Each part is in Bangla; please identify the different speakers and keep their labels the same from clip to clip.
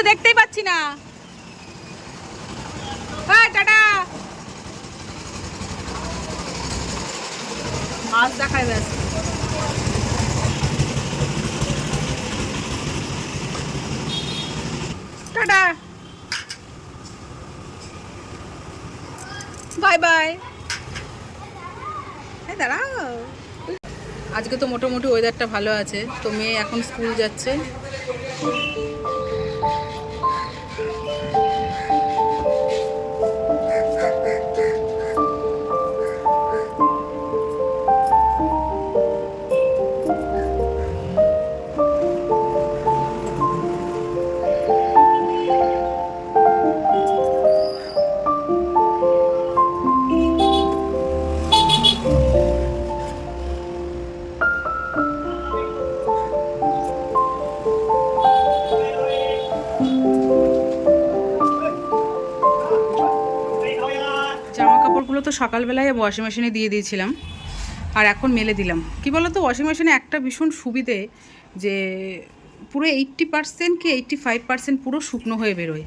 Speaker 1: দেখতেই পাচ্ছি না। টাটা। মাছ দেখায় ব্যাস। Tata, bye bye. দাঁড়াও, আজকে তো মোটামুটি ওয়েদারটা ভালো আছে, তো মেয়ে এখন স্কুল যাচ্ছে। জামা কাপড়গুলো তো সকালবেলায় ওয়াশিং মেশিনে দিয়ে দিয়েছিলাম, আর এখন মেলে দিলাম। কি বলো তো, ওয়াশিং মেশিনে একটা ভীষণ সুবিধে যে পুরো 80% কি 85% পুরো শুকনো হয়ে বেরোয়,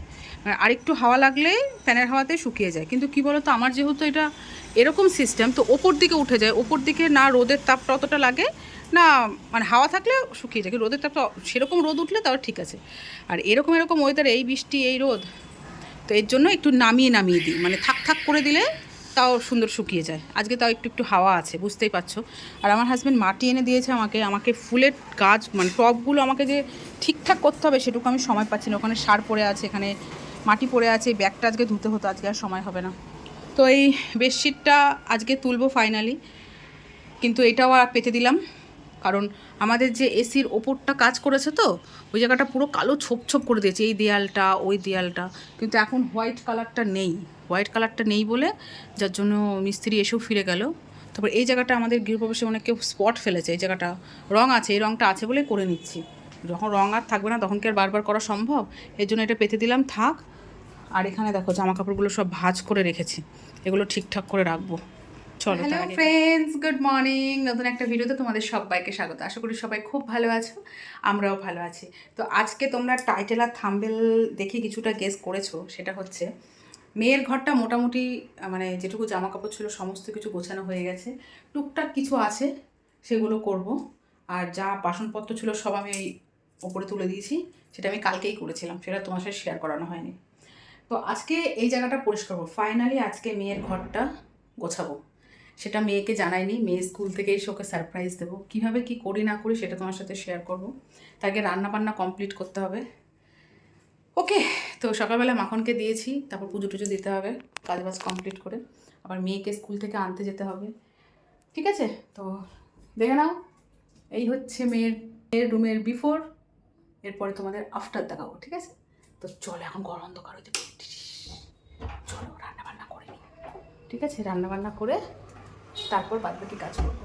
Speaker 1: আর একটু হাওয়া লাগলে ফ্যানের হাওয়াতে শুকিয়ে যায়। কিন্তু কি বলো তো, আমার যেহেতু এটা এরকম সিস্টেম, তো ওপর দিকে উঠে যায়, ওপর দিকে না রোদের তাপটা অতটা লাগে না, মানে হাওয়া থাকলে শুকিয়ে যায়, রোদের তাপটা সেরকম রোদ উঠলে তাও ঠিক আছে। আর এরকম ওয়েদারে এই বৃষ্টি এই রোদ, তো এর জন্য একটু নামিয়ে নামিয়ে দিই, মানে থাক থাক করে দিলে তাও সুন্দর শুকিয়ে যায়। আজকে তাও একটু একটু হাওয়া আছে, বুঝতেই পারছো। আর আমার হাজব্যান্ড মাটি এনে দিয়েছে আমাকে ফুলের গাছ, মানে টবগুলো আমাকে যে ঠিকঠাক করতে হবে সেটুকু আমি সময় পাচ্ছি না। ওখানে সার পড়ে আছে, এখানে মাটি পড়ে আছে, ব্যাগটা আজকে ধুতে হতো, আজকে আর সময় হবে না। তো এই বেডশিটটা আজকে তুলবো ফাইনালি, কিন্তু এটাও আর পেতে দিলাম, কারণ আমাদের যে এসির ওপরটা কাজ করেছে, তো ওই জায়গাটা পুরো কালো ছোপ ছোপ করে দিয়েছে, এই দেয়ালটা ওই দেয়ালটা। কিন্তু এখন হোয়াইট কালারটা নেই বলে, যার জন্য মিস্ত্রি এসেও ফিরে গেল। তারপর এই জায়গাটা আমাদের গৃহপ্রবেশে অনেক কেউ স্পট ফেলেছে, এই জায়গাটা রং আছে, এই রংটা আছে বলে করে নিচ্ছি। যখন রং আর থাকবে না তখন কি আর বারবার করা সম্ভব, এর জন্য এটা পেতে দিলাম থাক। আর এখানে দেখো জামা কাপড়গুলো সব ভাঁজ করে রেখেছি, এগুলো ঠিকঠাক করে রাখবো। চলো, হ্যালো ফ্রেন্ডস, গুড মর্নিং। নতুন একটা ভিডিওতে তোমাদের সবাইকে স্বাগত। আশা করি সবাই খুব ভালো আছো, আমরাও ভালো আছি। তো আজকে তোমরা টাইটেল আর থাম্বনেল দেখে কিছুটা গেস করেছো, সেটা হচ্ছে মেয়ের ঘরটা মোটামুটি, মানে যেটুকু জামা কাপড় ছিল সমস্ত কিছু গোছানো হয়ে গেছে, টুকটাক কিছু আছে সেগুলো করব। আর যা বাসনপত্র ছিল সব আমি ওপরে তুলে দিয়েছি, সেটা আমি কালকেই করেছিলাম, সেটা তোমার সাথে শেয়ার করানো হয়নি। তো আজকে এই জায়গাটা পরিষ্কার করবো, ফাইনালি আজকে মেয়ের ঘরটা গোছাবো। সেটা মেয়েকে জানাইনি, মেয়ে স্কুল থেকে এসে ওকে সারপ্রাইজ দেবো। কীভাবে কী করি না করি সেটা তোমার সাথে শেয়ার করবো। তাকে রান্না বান্না কমপ্লিট করতে হবে। ওকে, তো সকালবেলা মাখনকে দিয়েছি, তারপর পুজো টুজো দিতে হবে কাজবাজ কমপ্লিট করে, আবার মেয়েকে স্কুল থেকে আনতে যেতে হবে। ঠিক আছে, তো দেখে নাও, এই হচ্ছে মেয়ের রুমের বিফোর, এরপরে তোমাদের আফটার দেখাবো। ঠিক আছে, তো চলো এখন ঘর অন্ধকার হইতে, চলো রান্নাবান্না করে নিই। ঠিক আছে, রান্নাবান্না করে তারপর বাদবাকি কাজ করবো।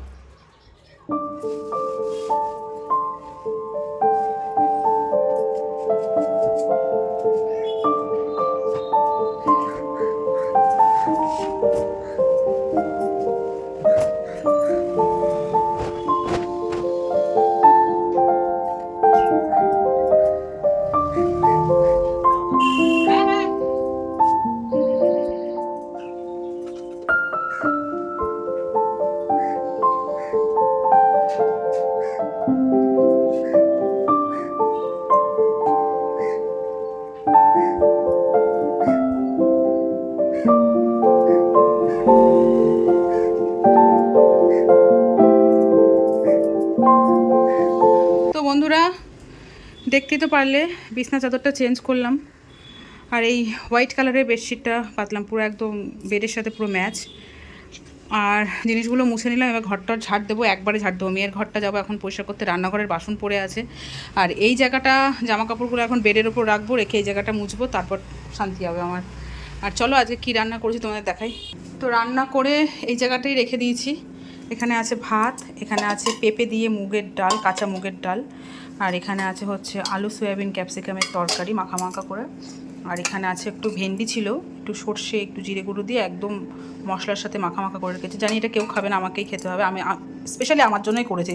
Speaker 1: বন্ধুরা, দেখতেই তো পারলে বিছনা চাদরটা চেঞ্জ করলাম, আর এই হোয়াইট কালারের বেডশিটটা পাতলাম, পুরো একদম বেডের সাথে পুরো ম্যাচ। আর জিনিসগুলো মুছে নিলাম, এবার ঘরটা ঝাড় দেবো, একবারে ঝাড় দেবো। মেয়ের ঘরটা যাবো এখন পরিষ্কার করতে, রান্নাঘরের বাসন পড়ে আছে। আর এই জায়গাটা জামা কাপড়গুলো এখন বেডের ওপর রাখবো, রেখে এই জায়গাটা মুছবো, তারপর শান্তি হবে আমার। আর চলো আজকে কী রান্না করেছি তোমাদের দেখাই। তো রান্না করে এই জায়গাটাই রেখে দিয়েছি। এখানে আছে ভাত, এখানে আছে পেঁপে দিয়ে মুগের ডাল, কাঁচা মুগের ডাল, আর এখানে আছে হচ্ছে আলু সয়াবিন ক্যাপসিকামের তরকারি মাখা মাখা করে, আর এখানে আছে একটু ভেন্ডি ছিল, একটু সর্ষে একটু জিরে গুঁড়ো দিয়ে একদম মশলার সাথে মাখা মাখা করে রেখেছি। জানি এটা কেউ খাবে না, আমাকেই খেতে হবে, আমি স্পেশালি আমার জন্যই করেছি।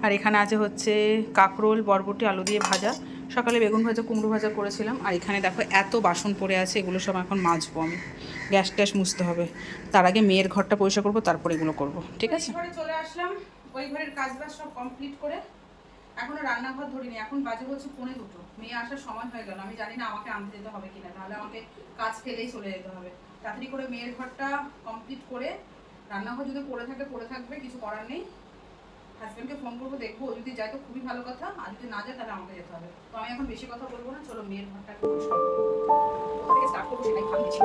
Speaker 1: আর এখানে আছে হচ্ছে কাঁকরোল বরবটি আলু দিয়ে ভাজা, সকালে বেগুন ভাজা কুমড়ো ভাজা করেছিলাম। আর এখানে দেখো এত বাসন পড়ে আছে, এগুলো সব এখন মাজবো আমি। গ্যাস ট্যাস মুছতে হবে, তার আগে মেয়ের ঘরটা পরিষ্কার করবো, তারপর এগুলো করবো। ঠিক আছে, ঘরে চলে আসলাম, ওই ঘরের কাজ বাজ সব কমপ্লিট করে এখনো রান্নাঘর ধরিনি। এখন বাজে হচ্ছে 1:45। মেয়ে আসার সময় হয়ে গেল। আমি জানি না আমাকে আনতে যেতে হবে কিনা, তাহলে আমাকে কাজ ফেলেই চলে যেতে হবে। তাড়াতাড়ি করে মেয়ের ঘরটা কমপ্লিট করে, রান্নাঘর যদি পড়ে থাকবে, কিছু করার নেই। হাজব্যান্ডকে ফোন করবো, দেখবো যদি যায় তো খুবই ভালো কথা, আর যদি না যায় তাহলে আমাকে যেতে হবে। তো আমি এখন বেশি কথা বলবো না, চলো মেয়ের ঘরটা স্টার্ট করবো, সেটাই ভাবছি।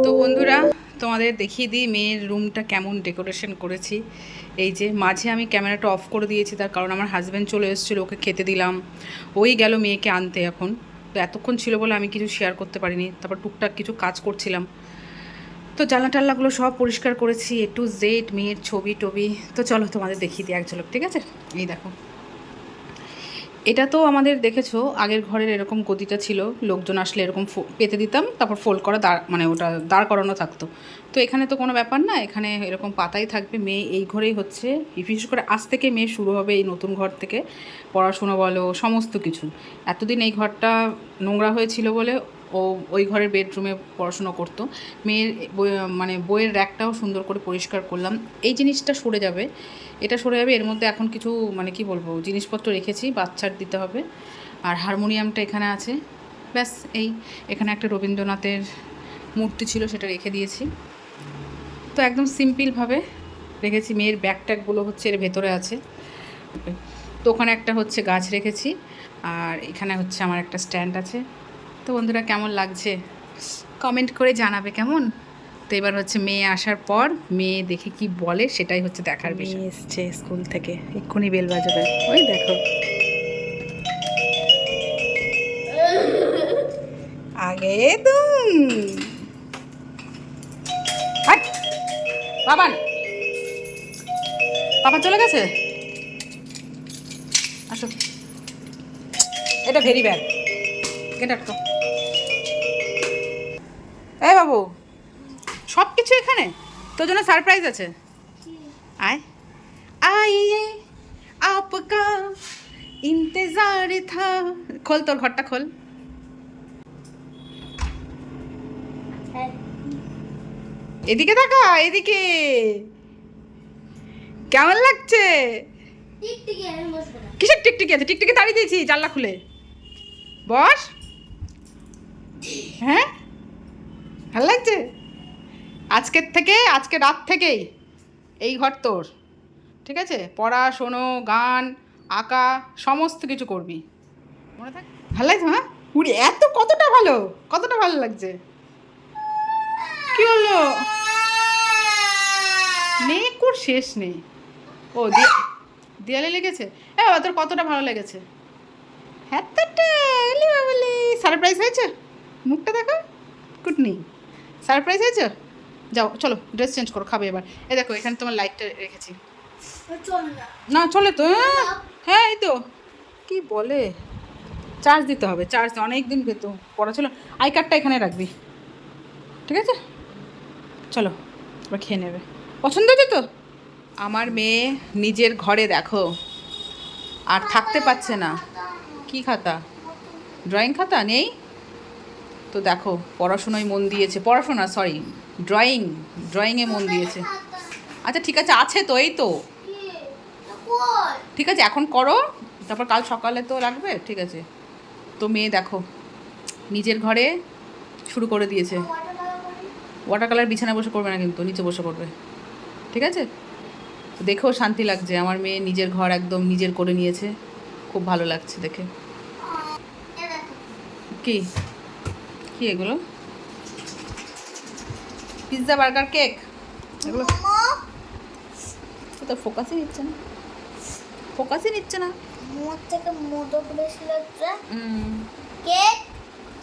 Speaker 1: তো বন্ধুরা, তোমাদের দেখিয়ে দিই মেয়ের রুমটা কেমন ডেকোরেশন করেছি। এই যে মাঝে আমি ক্যামেরাটা অফ করে দিয়েছি, তার কারণ আমার হাজব্যান্ড চলে এসেছিলো, ওকে খেতে দিলাম, ওই গেল মেয়েকে আনতে। এখন তো এতক্ষণ ছিল বলে আমি কিছু শেয়ার করতে পারিনি। তারপর টুকটাক কিছু কাজ করছিলাম, তো জানলা টাল্লাগুলো সব পরিষ্কার করেছি, A to Z, মেয়ের ছবি টবি। তো চলো তোমাদের দেখিয়ে দিই এক ঝলক। ঠিক আছে, এই দেখো, এটা তো আমাদের দেখেছো আগের ঘরের এরকম গদিটা ছিল, লোকজন আসলে এরকম পেতে দিতাম, তারপর ফোল্ড করা মানে ওটা দাঁড় করানো থাকতো। তো এখানে তো কোনো ব্যাপার না, এখানে এরকম পাতাই থাকবে। মেয়ে এই ঘরেই হচ্ছে, বিশেষ করে আজ থেকে মেয়ে শুরু হবে এই নতুন ঘর থেকে পড়াশুনো বলো, সমস্ত কিছু। এতদিন এই ঘরটা নোংরা হয়েছিল বলে ও ওই ঘরের বেডরুমে পড়াশুনো করতো। মেয়ের মানে বইয়ের র্যাকটাও সুন্দর করে পরিষ্কার করলাম। এই জিনিসটা সরে যাবে, এটা সরে যাবে। এর মধ্যে এখন কিছু মানে কি বলবো জিনিসপত্র রেখেছি, বাচ্চার দিতে হবে। আর হারমোনিয়ামটা এখানে আছে, ব্যাস। এখানে একটা রবীন্দ্রনাথের মূর্তি ছিল, সেটা রেখে দিয়েছি। তো একদম সিম্পলভাবে রেখেছি। মেয়ের ব্যাগ ট্যাগগুলো হচ্ছে এর ভেতরে আছে। তো ওখানে একটা হচ্ছে গাছ রেখেছি, আর এখানে হচ্ছে আমার একটা স্ট্যান্ড আছে। তো বন্ধুরা কেমন লাগছে কমেন্ট করে জানাবে কেমন। তো এবার হচ্ছে মেয়ে আসার পর মেয়ে দেখে কি বলে সেটাই হচ্ছে দেখার বিষয়। মেয়ে এসছে স্কুল থেকে, এক্ষুনি বেল বাজাবে, ওই দেখো। আগে বাবান, বাবা চলে গেছে, আসো। এটা ভেরি ব্যাড, এটা তো এই বাবু, সব কিছু এখানে তোর জন্য সারপ্রাইজ আছে। আয় আইয়ে আপকা ইন্তজার থা। খোল, তোর ঘরটা খোল। এদিকে তাকা, এদিকে। কেমন লাগছে? কিসের টিকটিকি আছে? টিকটিকি তাড়িয়ে দিয়েছি জানলা খুলে। বস। হ্যাঁ, ভালো লাগছে? আজকে রাত থেকেই এই ঘর তোর। ঠিক আছে, পড়াশোনো, গান, আঁকা, সমস্ত কিছু করবি, মনে থাক। ভালো লাগছে? হ্যাঁ, উড়ি এত কতটা ভালো লাগছে। কি হলো? মেয়েকুর শেষ নেই। ও দেয়ালে লেগেছে? হ্যাঁ, তোর কতটা ভালো লেগেছে? হ্যাঁ, সারপ্রাইজ হয়েছে। মুখটা দেখো, কুটনি। সারপ্রাইজ হয়েছে। যাও চলো, ড্রেস চেঞ্জ করো, খাবে এবার। এই দেখো এখানে তোমার লাইটটা রেখেছি। না চলে তো। হ্যাঁ, এই তো। কি বলে, চার্জ দিতে হবে, চার্জ অনেক দিন ভেতর পড়া ছিল। আই কার্ডটা এখানে রাখবি, ঠিক আছে? চলো এবার খেয়ে নেবে। পছন্দ হয়েছে তো? আমার মেয়ে নিজের ঘরে দেখো আর থাকতে পারছে না। কি খাতা? ড্রয়িং খাতা নেই? তো দেখো পড়াশোনায় মন দিয়েছে, পড়াশোনা সরি ড্রয়িংয়ে মন দিয়েছে। আচ্ছা ঠিক আছে, আছে তো, এই তো ঠিক আছে, এখন করো, তারপর কাল সকালে তো লাগবে। ঠিক আছে, তো মেয়ে দেখো নিজের ঘরে শুরু করে দিয়েছে। ওয়াটার কালার বিছানায় বসে করবে না কিন্তু, নিচে বসে করবে। ঠিক আছে, তো দেখেও শান্তি লাগছে, আমার মেয়ে নিজের ঘর একদম নিজের করে নিয়েছে, খুব ভালো লাগছে দেখে। কি কি এগুলো? পিৎজা, বার্গার, কেক, এগুলো তো ফোকাসই নিচ্ছে না, ফোকাসই নিচ্ছে না।
Speaker 2: মোট থেকে মোটো করেছিল কেক,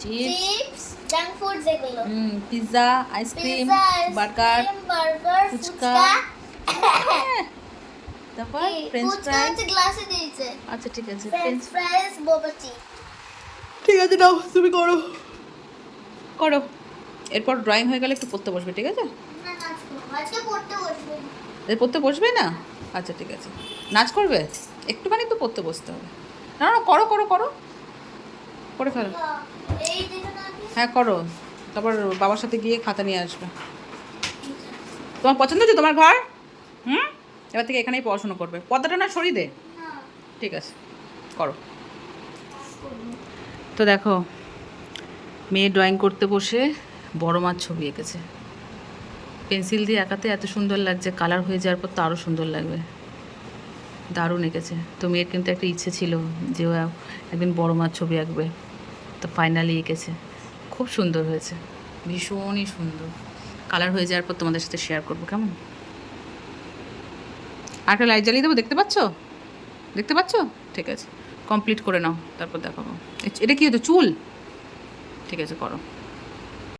Speaker 2: চিপস, জাঙ্ক ফুড যেগুলো,
Speaker 1: পিৎজা, আইসক্রিম, বার্গার, ফুচকা, তারপর ফ্রেঞ্চ ফ্রাইজ
Speaker 2: গ্লাসে দিয়েছে।
Speaker 1: আচ্ছা ঠিক আছে,
Speaker 2: ফ্রেঞ্চ ফ্রাইজ, বোবা টি।
Speaker 1: ঠিক আছে নাও তুমি করো করো, এরপর ড্রয়িং হয়ে গেলে একটু পড়তে বসবে। ঠিক আছে,
Speaker 2: না নাচ করব, আজকে পড়তে বসবে।
Speaker 1: পড়তে বসবে না? আচ্ছা ঠিক আছে, নাচ করবে, একটুখানি তো পড়তে বসতে হবে। না না, করো করো করো, করে ফেলো।
Speaker 2: এই যেটা না কি?
Speaker 1: হ্যাঁ করো, তারপর বাবার সাথে গিয়ে খাতা নিয়ে আসবে। তোমার পছন্দ হচ্ছে তোমার ঘর? এবার থেকে এখানেই পড়াশোনা করবে। পর্দাটা না সরিয়ে দে।
Speaker 2: না
Speaker 1: ঠিক আছে, করো। তো দেখো মেয়ে ড্রয়িং করতে বসে বড় মাছ ছবি এঁকেছে। পেন্সিল দিয়ে আঁকাতে এত সুন্দর লাগছে, কালার হয়ে যাওয়ার পর তো আরও সুন্দর লাগবে। দারুণ এঁকেছে। তো মেয়ের কিন্তু একটা ইচ্ছে ছিল যে ও একদিন বড় মাছ ছবি আঁকবে, তো ফাইনালি এঁকেছে। খুব সুন্দর হয়েছে, ভীষণই সুন্দর। কালার হয়ে যাওয়ার পর তোমাদের সাথে শেয়ার করবো, কেমন? আর একটা লাইট জ্বালিয়ে দেবো, দেখতে পাচ্ছ? দেখতে পাচ্ছ? ঠিক আছে, কমপ্লিট করে নাও, তারপর দেখাবো। এটা কি হতো, চুল? ঠিক আছে, করো।